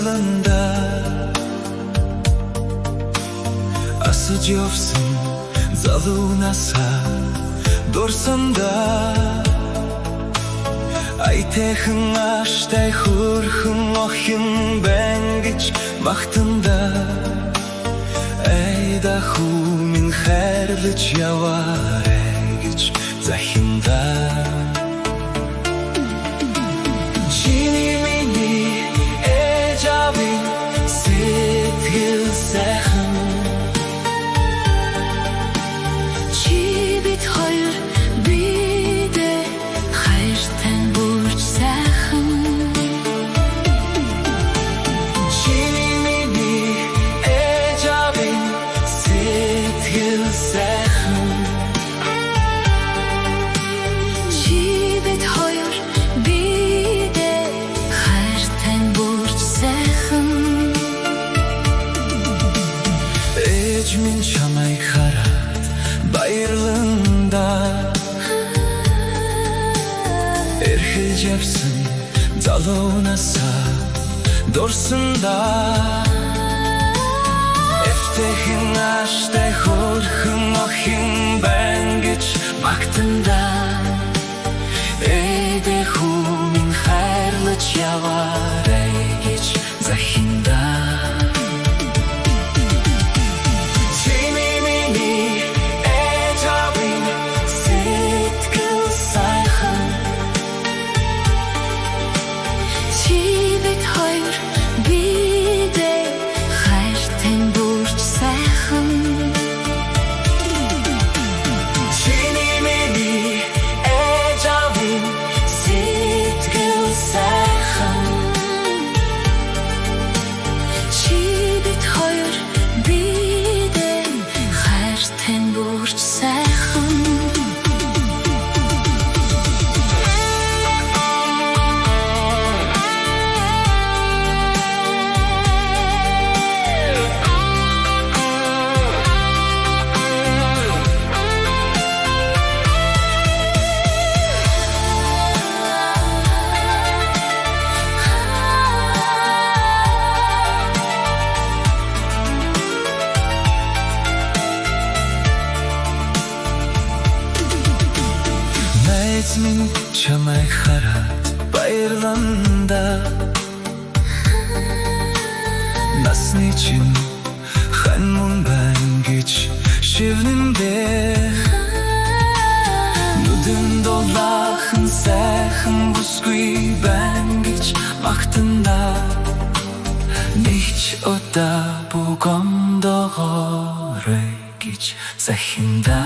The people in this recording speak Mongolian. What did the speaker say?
bayırlığında asıcıyorsun zalunasa dorsanda айтайхын аштай хөрхөн охин бэнгэж махтанда айда хүмин хайрлаж яваарай гэж захинда чиний миний ээж авын сэтгэл сайхан чи бид хоёр бидээ хайртай бүрч сайхан чиний миний ээж авын сэтгэл сайхан чи бид хоёр бидээ хайртай бүрч сайхан ээж минь чамайг хараад баярланда эрхэлж явсан залуунасаа дурсанда эвтэйхэн аштай хөрхөн охин байна гэж магтанда эдэ хүмин хайрлаж яваарай гэж захинда чиний миний ээж авын сэтгэл сайхан чи бид хоёр бидээ хайртай бүрч сайхан чиний миний ээж авын сэтгэл сайхан чи бид хоёр бидээ хайртай бүрч сайхан найз минь чамайг хараад баярланда насны чинь хан мөн байна гэж шивнэндэ нүдэн дулаахан сайхан бүсгүй байна гэж магтанда нэгч удаа бүгомдогоорой гэж захинда